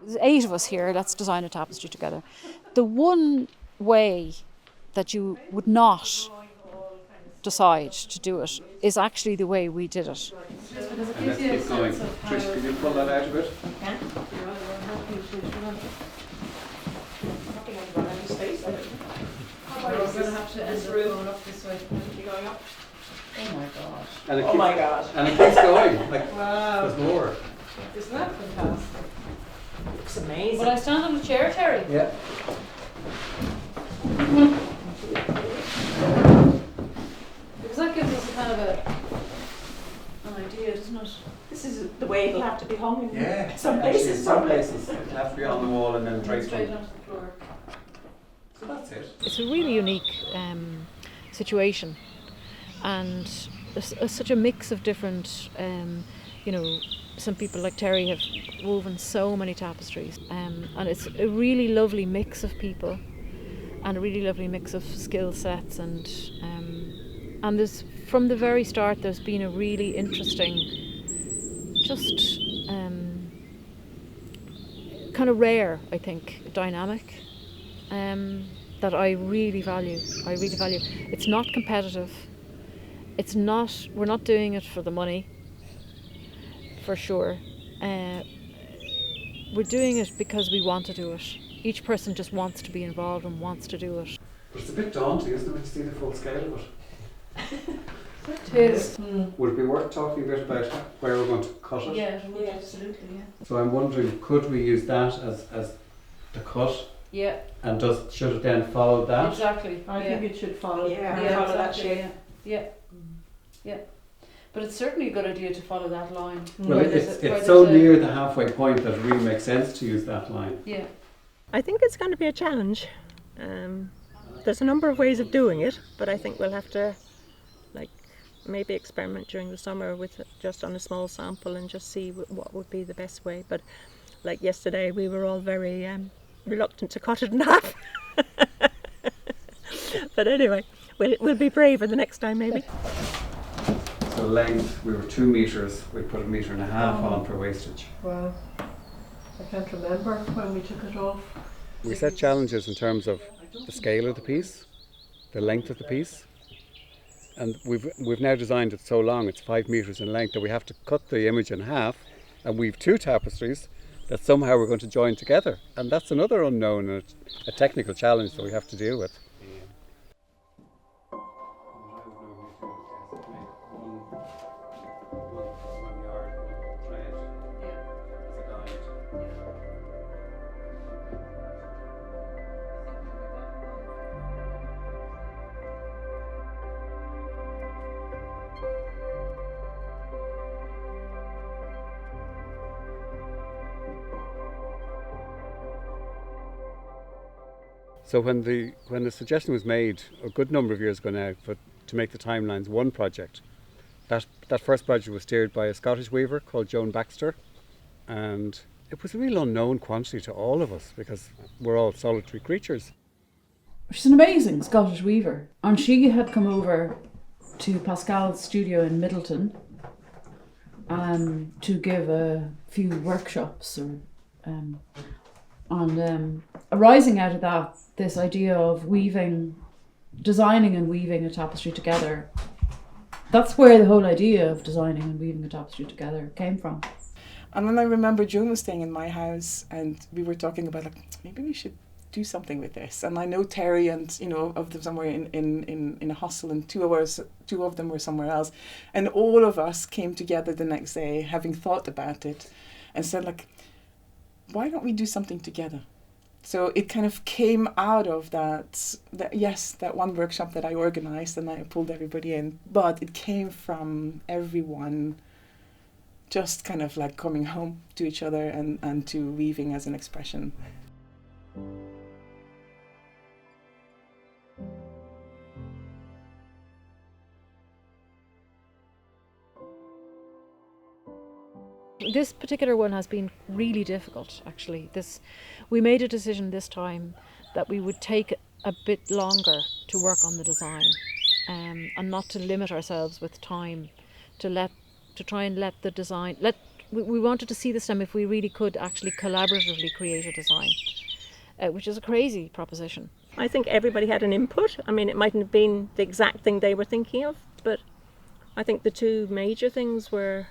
there's 8 of us here, let's design a tapestry together. The one way that you would not decide to do it is actually the way we did it. And let's keep going. Trish, can you pull that out a bit? Okay. We're going to have to end up going up this way. Going up. Oh my gosh. And it Oh my God. And it keeps going. Like, Wow. there's more. Isn't that fantastic? Looks amazing. Will I stand on the chair, Terry? Yeah. Because that gives us a kind of an idea, doesn't it? This is the way it'll have to be hung in Yeah. some Actually, places. in some places, it'll have to be on the wall and then draped Straight on. onto the floor. So that's it. It's a really unique situation, and such a mix of different, some people like Terry have woven so many tapestries, and it's a really lovely mix of people and a really lovely mix of skill sets, and there's, from the very start, there's been a really interesting, just kind of rare, I think, dynamic that I really value. It's not competitive. We're not doing it for the money, for sure. We're doing it because we want to do it. Each person just wants to be involved and wants to do it. But it's a bit daunting, isn't it, when you see the full scale of it? It is. Would it be worth talking a bit about where we're going to cut it? Yeah, absolutely, yeah. So I'm wondering, could we use that as the cut? Yeah, And should it then follow that? exactly. I think it should follow. Yeah, Follow that exactly, shape. Yeah. But it's certainly a good idea to follow that line. Well, Where it's there's so a- near the halfway point that it really makes sense to use that line. Yeah. I think it's going to be a challenge. There's a number of ways of doing it, but I think we'll have to maybe experiment during the summer with it, just on a small sample, and just see what would be the best way. But like yesterday, we were all very reluctant to cut it in half. But anyway, we'll be braver the next time maybe. So length, we were 2 metres, we put 1.5 meters on for wastage. Wow. I can't remember when we took it off. We set challenges in terms of the scale of the piece, the length of the piece, and we've now designed it so long, it's 5 metres in length, that we have to cut the image in half and we've 2 tapestries that somehow we're going to join together, and that's another unknown and a technical challenge that we have to deal with. So when the suggestion was made a good number of years ago now to make the Timelines one project, that first project was steered by a Scottish weaver called Joan Baxter, and it was a real unknown quantity to all of us because we're all solitary creatures. She's an amazing Scottish weaver, and she had come over to Pascale's studio in Middleton to give a few workshops, arising out of that, this idea of designing and weaving a tapestry together. That's where the whole idea of designing and weaving a tapestry together came from. And then I remember June was staying in my house and we were talking about maybe we should do something with this. And I know Terry and of them somewhere in a hostel, and two of them were somewhere else. And all of us came together the next day having thought about it and said why don't we do something together? So it kind of came out of that one workshop that I organized and I pulled everybody in, but it came from everyone just kind of coming home to each other and to weaving as an expression. This particular one has been really difficult, actually. We made a decision this time that we would take a bit longer to work on the design, and not to limit ourselves with time, to try and let we wanted to see this time if we really could actually collaboratively create a design, which is a crazy proposition. I think everybody had an input. I mean, it mightn't have been the exact thing they were thinking of, but I think the two major things were,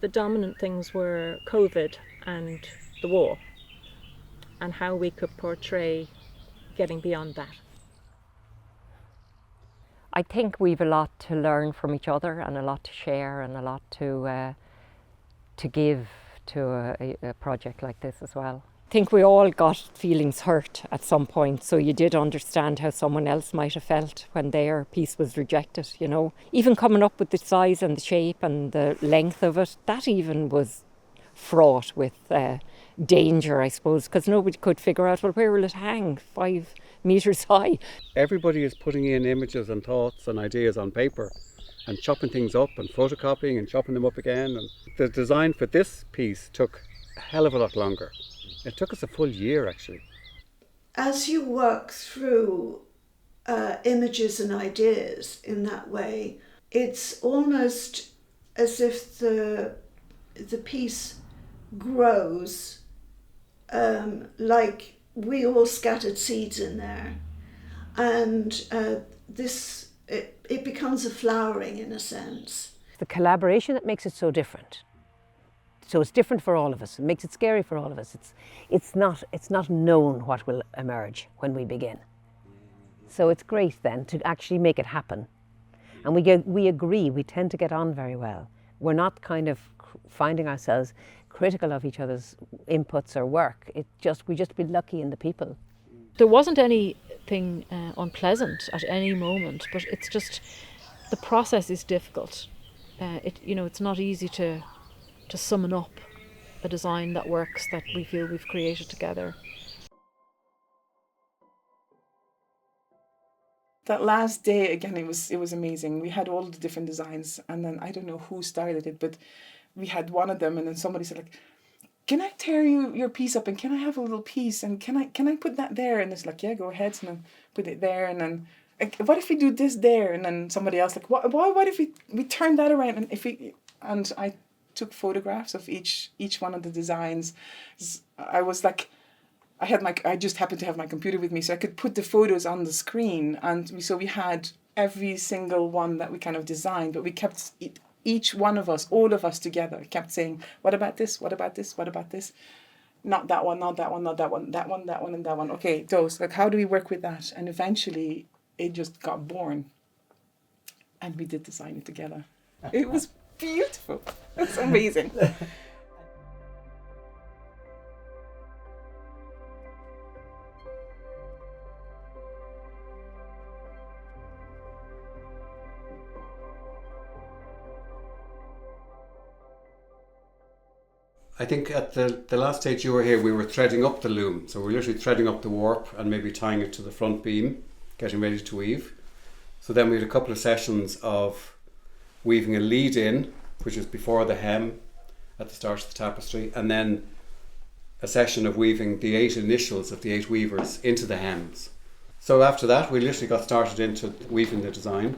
the dominant things were COVID and the war, and how we could portray getting beyond that. I think we've a lot to learn from each other and a lot to share and a lot to give to a project like this as well. I think we all got feelings hurt at some point, so you did understand how someone else might have felt when their piece was rejected, you know. Even coming up with the size and the shape and the length of it, that even was fraught with danger, I suppose, because nobody could figure out, well, where will it hang 5 metres high? Everybody is putting in images and thoughts and ideas on paper and chopping things up and photocopying and chopping them up again. And the design for this piece took a hell of a lot longer. It took us a full year, actually. As you work through images and ideas in that way, it's almost as if the piece grows, like we all scattered seeds in there, and it becomes a flowering in a sense. The collaboration that makes it so different. So it's different for all of us. It makes it scary for all of us. It's not known what will emerge when we begin. So it's great then to actually make it happen. And we agree, we tend to get on very well. We're not kind of finding ourselves critical of each other's inputs or work. We just be lucky in the people. There wasn't anything unpleasant at any moment, but it's just the process is difficult. It's not easy to summon up a design that works, that we feel we've created together. That last day, again, it was amazing. We had all the different designs, and then I don't know who started it, but we had one of them, and then somebody said, like, can I tear your piece up, and can I have a little piece, and can I put that there? And it's like, yeah, go ahead, and then put it there, and then what if we do this there? And then somebody else like, what if we turn that around, and I took photographs of each one of the designs. I was like, I just happened to have my computer with me, so I could put the photos on the screen, and we had every single one that we kind of designed, but we kept each one of us, all of us together, kept saying, what about this? What about this? What about this? Not that one, not that one, not that one, that one, that one, and that one. Okay, those, like, how do we work with that? And eventually it just got born, and we did design it together. It was beautiful. It's amazing. I think at the last stage you were here, we were threading up the loom. So we're literally threading up the warp and maybe tying it to the front beam, getting ready to weave. So then we had a couple of sessions of weaving a lead in, which is before the hem at the start of the tapestry, and then a session of weaving the 8 initials of the 8 weavers into the hems. So after that, we literally got started into weaving the design.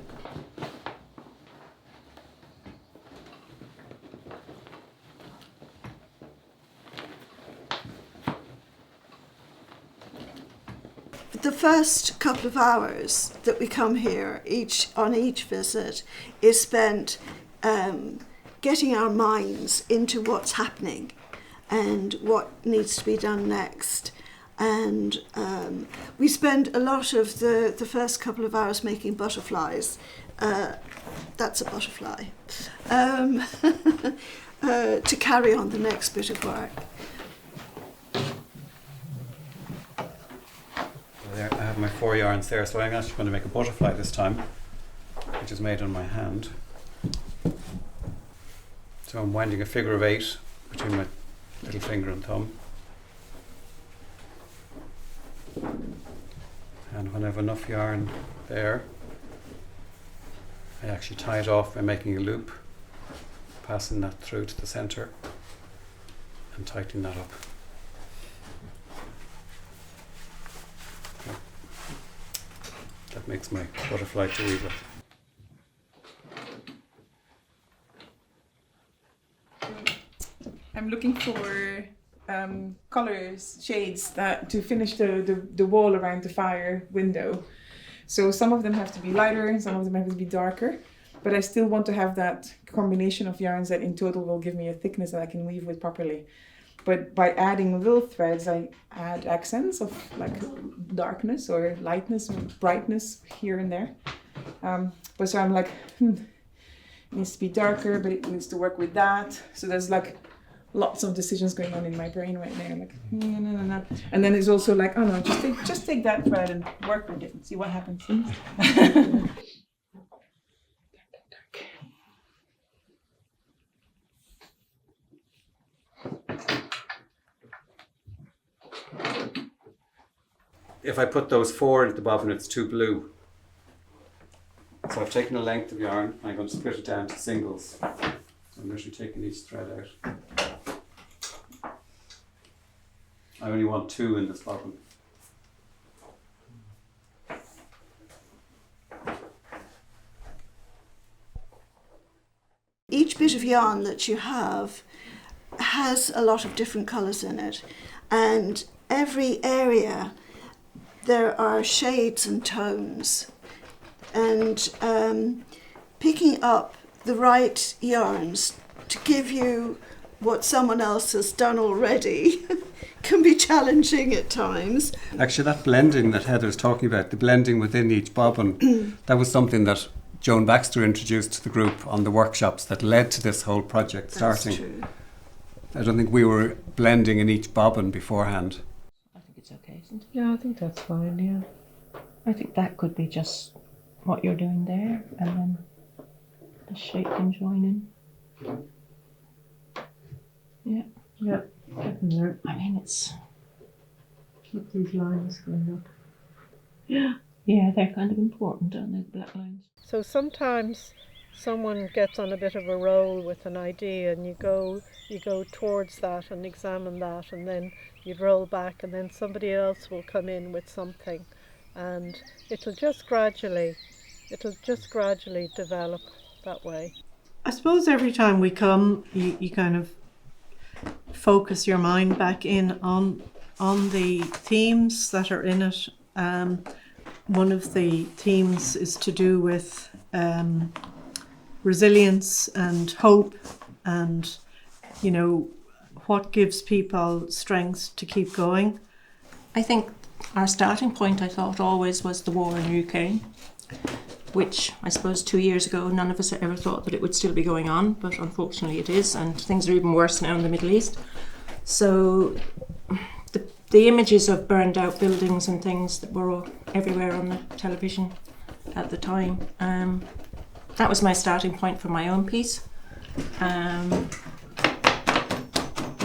The first couple of hours that we come here on each visit is spent getting our minds into what's happening and what needs to be done next. And we spend a lot of the first couple of hours making butterflies. That's a butterfly. To carry on the next bit of work. There, I have my 4 yarns there, so I'm actually going to make a butterfly this time, which is made on my hand. So I'm winding a figure of 8 between my little finger and thumb. And when I have enough yarn there, I actually tie it off by making a loop, passing that through to the centre and tightening that up. That makes my butterfly to weave with. I'm looking for colours, shades to finish the wall around the fire window. So some of them have to be lighter and some of them have to be darker, but I still want to have that combination of yarns that in total will give me a thickness that I can weave with properly. But by adding little threads, I add accents of like darkness or lightness or brightness here and there. But so I'm like, it needs to be darker, but it needs to work with that. So there's like lots of decisions going on in my brain right now. Like, no. And then it's also like, oh no, just take that thread and work with it and see what happens. If I put those 4 into the bobbin, it's too blue. So I've taken a length of yarn, and I'm going to split it down to singles. So I'm literally taking each thread out. I only want 2 in this bobbin. Each bit of yarn that you have has a lot of different colours in it, and every area there are shades and tones, and picking up the right yarns to give you what someone else has done already can be challenging at times. Actually, that blending that Heather's talking about, the blending within each bobbin, that was something that Joan Baxter introduced to the group on the workshops that led to this whole project starting. That's true. I don't think we were blending in each bobbin beforehand. I think it's okay, isn't it? Yeah, I think that's fine, yeah. I think that could be just what you're doing there, and then the shape can join in. Yeah. Yeah, getting there. I mean, it's... Keep these lines going up. Yeah, they're kind of important, aren't they, the black lines? So sometimes someone gets on a bit of a roll with an idea and you go towards that and examine that, and then you'd roll back, and then somebody else will come in with something, and it'll just gradually develop that way. I suppose every time we come, you kind of focus your mind back in on the themes that are in it. One of the themes is to do with resilience and hope, and you know, what gives people strength to keep going. I think our starting point, I thought, always was the war in Ukraine, which I suppose 2 years ago none of us ever thought that it would still be going on, but unfortunately it is, and things are even worse now in the Middle East. So the images of burned out buildings and things that were all everywhere on the television at the time, that was my starting point for my own piece.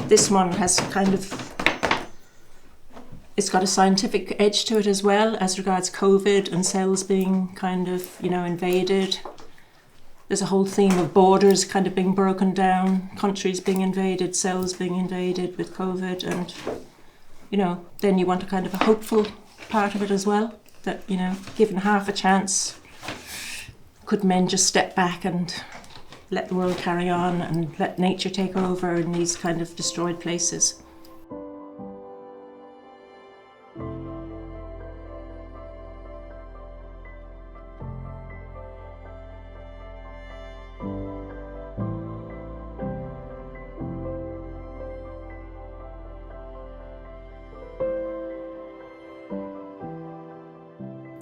This one has it's got a scientific edge to it as well, as regards COVID and cells being kind of, invaded. There's a whole theme of borders kind of being broken down, countries being invaded, cells being invaded with COVID, and then you want a kind of a hopeful part of it as well, that, given half a chance, could men just step back and let the world carry on and let nature take over in these kind of destroyed places.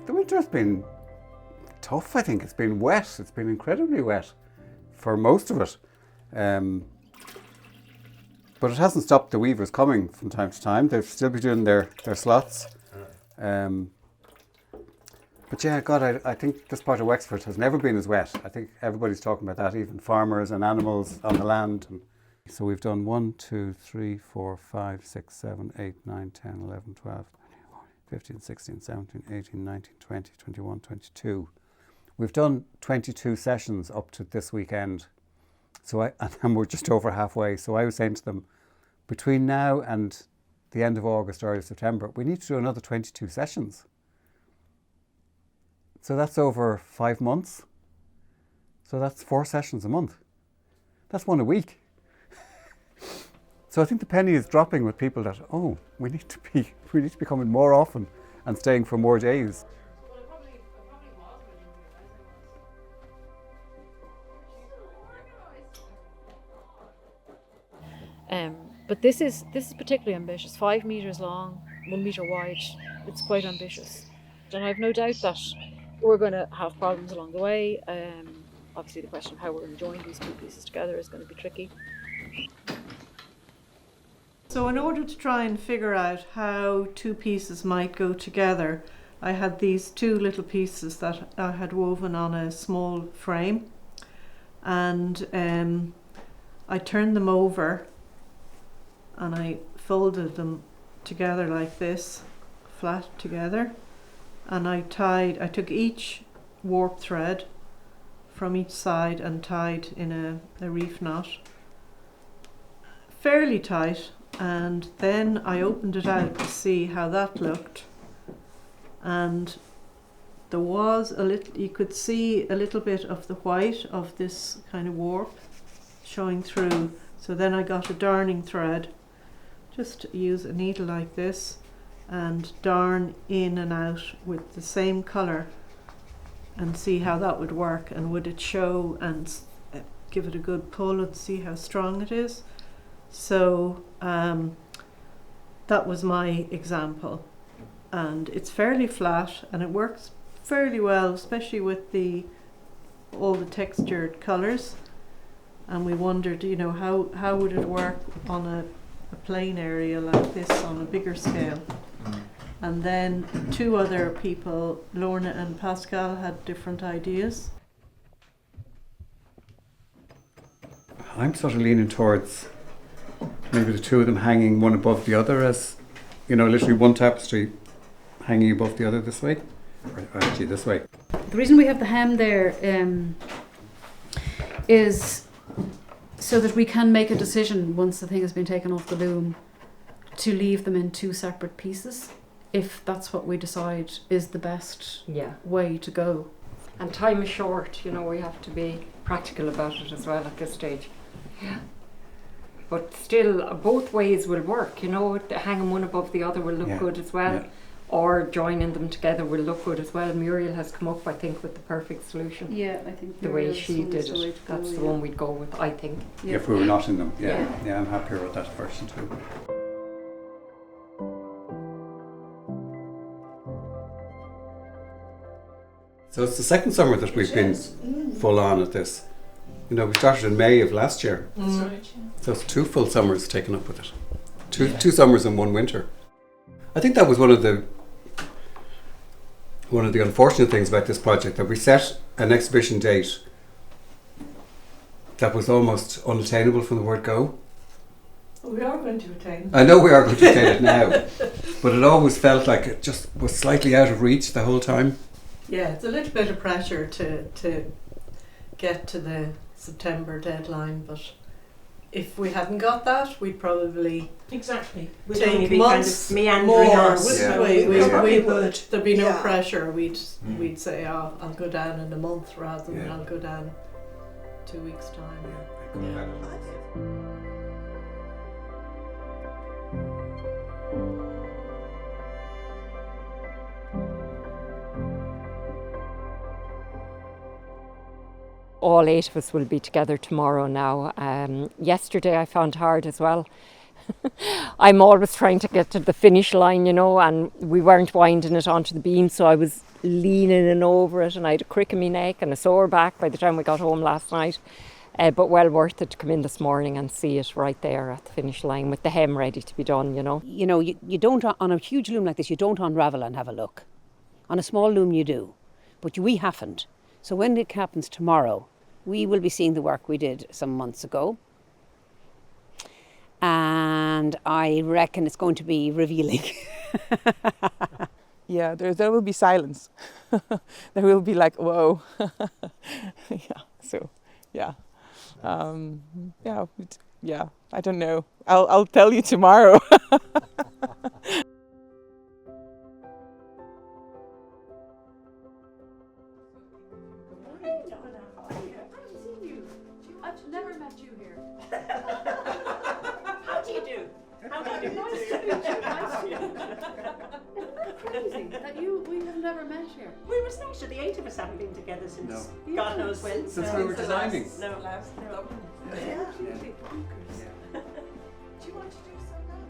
The winter's been tough, I think. It's been wet. It's been incredibly wet for most of it. But it hasn't stopped the weavers coming from time to time. They'll still be doing their slots. But yeah, God, I think this part of Wexford has never been as wet. I think everybody's talking about that, even farmers and animals on the land. And so we've done 1, 2, 3, 4, 5, 6, 7, 8, 9, 10, 11, 12, 15, 16, 17, 18, 19, 20, 21, 22. We've done 22 sessions up to this weekend. And we're just over halfway. So I was saying to them, between now and the end of August, early September, we need to do another 22 sessions. So that's over 5 months. So that's 4 sessions a month. That's 1 a week. So I think the penny is dropping with people that, oh, we need to be coming more often and staying for more days. But this is particularly ambitious. 5 metres long, 1 metre wide. It's quite ambitious, and I've no doubt that we're going to have problems along the way. Obviously, the question of how we're going to join these two pieces together is going to be tricky. So in order to try and figure out how two pieces might go together, I had these two little pieces that I had woven on a small frame, and I turned them over and I folded them together like this, flat together, and I took each warp thread from each side and tied in a reef knot, fairly tight, and then I opened it out to see how that looked, and there was a little, you could see a little bit of the white of this kind of warp showing through. So then I got a darning thread, just use a needle like this and darn in and out with the same colour and see how that would work, and would it show, and give it a good pull and see how strong it is. So that was my example, and it's fairly flat and it works fairly well, especially with all the textured colours. And we wondered, you know, how would it work on a plain area like this on a bigger scale. And then two other people, Lorna and Pascale, had different ideas. I'm sort of leaning towards maybe the two of them hanging one above the other, as, you know, literally one tapestry hanging above the other this way, or actually this way. The reason we have the hem there is so that we can make a decision once the thing has been taken off the loom to leave them in two separate pieces, if that's what we decide is the best way to go. And time is short, you know, we have to be practical about it as well at this stage. Yeah. But still, both ways will work, you know, hanging one above the other will look good as well, or joining them together will look good as well. Muriel has come up, I think, with the perfect solution. Yeah, I think the way she did it, that's the one we'd go with, I think. Yeah. If we were not in them, yeah, I'm happier with that version too. So it's the second summer that we've been full on at this. You know, we started in May of last year. That's right, So it's 2 full summers taken up with it. Two summers and 1 winter. I think that was one of the unfortunate things about this project, that we set an exhibition date that was almost unattainable from the word go. We are going to attain it. I know we are going to attain it now, but it always felt like it just was slightly out of reach the whole time. Yeah, it's a little bit of pressure to get to the September deadline, but if we hadn't got that, we'd probably we'd take only be months kind of meandering more. on. We would. There'd be no Yeah. pressure. We'd say, oh, I'll go down in a month rather than I'll go down 2 weeks' time. All 8 of us will be together tomorrow now. Yesterday I found hard as well. I'm always trying to get to the finish line, you know, and we weren't winding it onto the beam, so I was leaning in over it, and I had a crick in my neck and a sore back by the time we got home last night. But well worth it to come in this morning and see it right there at the finish line with the hem ready to be done, you know. You know, you don't, on a huge loom like this, you don't unravel and have a look. On a small loom you do, but we haven't. So when it happens tomorrow, we will be seeing the work we did some months ago. And I reckon it's going to be revealing. Yeah, there will be silence. There will be like, whoa. I don't know. I'll tell you tomorrow. I've never met you here. How do you do? Crazy that we have never met here. We were smashed. The 8 of us haven't been together since No. God knows when. Since we were designing. No, last. No. Yeah. Yeah. Do you want to do some now?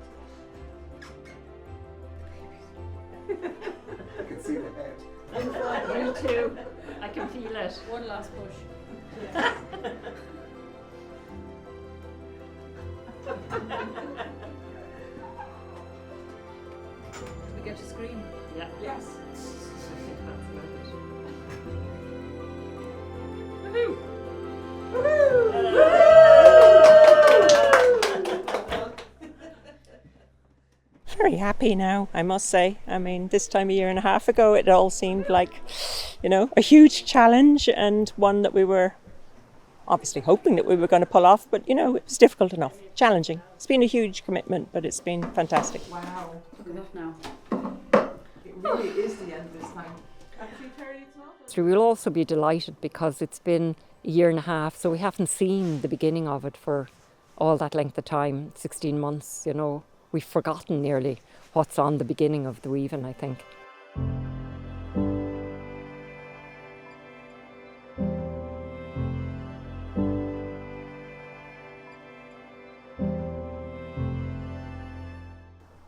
I can see the head. You too. I can feel it. One last push. We get to scream. Yeah. Yes. Woohoo! Very happy now, I must say. I mean, this time a year and a half ago, it all seemed like, a huge challenge, and one that we were obviously hoping that we were going to pull off, but, it was difficult enough, challenging. It's been a huge commitment, but it's been fantastic. Wow. Look at that now. It really is the end this time. Actually, Terry, it's not. So we'll also be delighted because it's been a year and a half, so we haven't seen the beginning of it for all that length of time, 16 months, We've forgotten nearly what's on the beginning of the weaving, I think.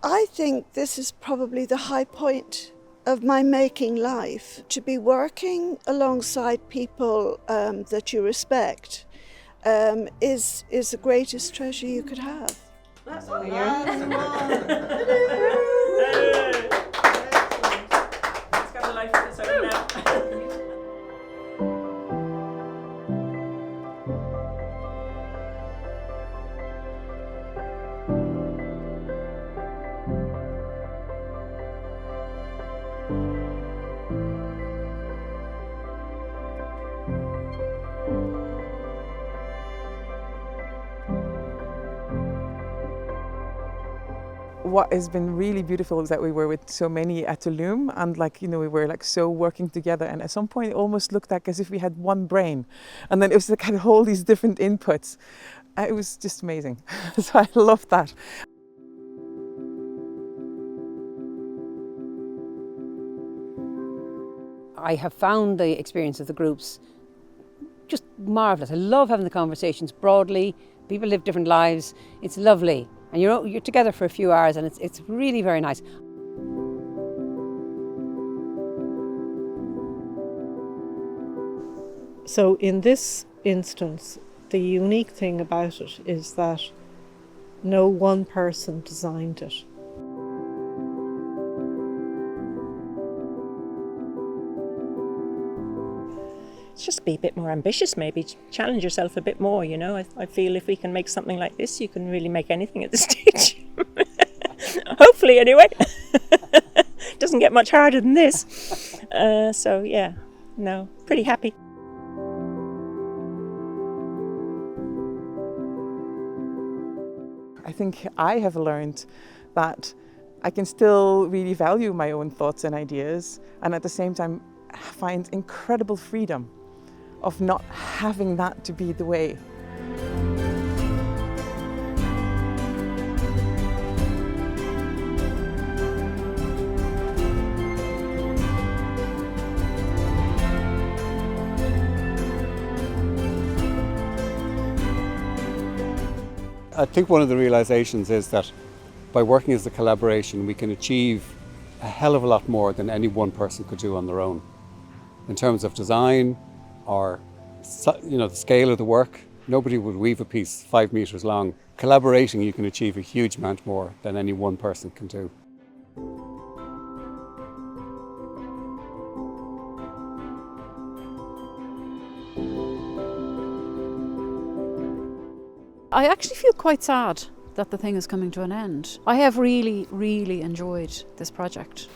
I think this is probably the high point of my making life. To be working alongside people that you respect is the greatest treasure you could have. That's all It's got a life of its own now. What has been really beautiful is that we were with so many at the loom, and we were so working together, and at some point it almost looked like as if we had one brain, and then it was kind of all these different inputs. It was just amazing. So I loved that. I have found the experience of the groups just marvellous. I love having the conversations broadly. People live different lives. It's lovely. And you're together for a few hours, and it's really very nice. So in this instance, the unique thing about it is that no one person designed it. Just be a bit more ambitious, maybe challenge yourself a bit more. I feel if we can make something like this, you can really make anything at this stage. Hopefully, anyway. Doesn't get much harder than this. So yeah, no, pretty happy. I think I have learned that I can still really value my own thoughts and ideas, and at the same time find incredible freedom of not having that to be the way. I think one of the realizations is that by working as a collaboration, we can achieve a hell of a lot more than any one person could do on their own. In terms of design or the scale of the work, nobody would weave a piece 5 meters long. Collaborating, you can achieve a huge amount more than any one person can do. I actually feel quite sad that the thing is coming to an end. I have really, really enjoyed this project.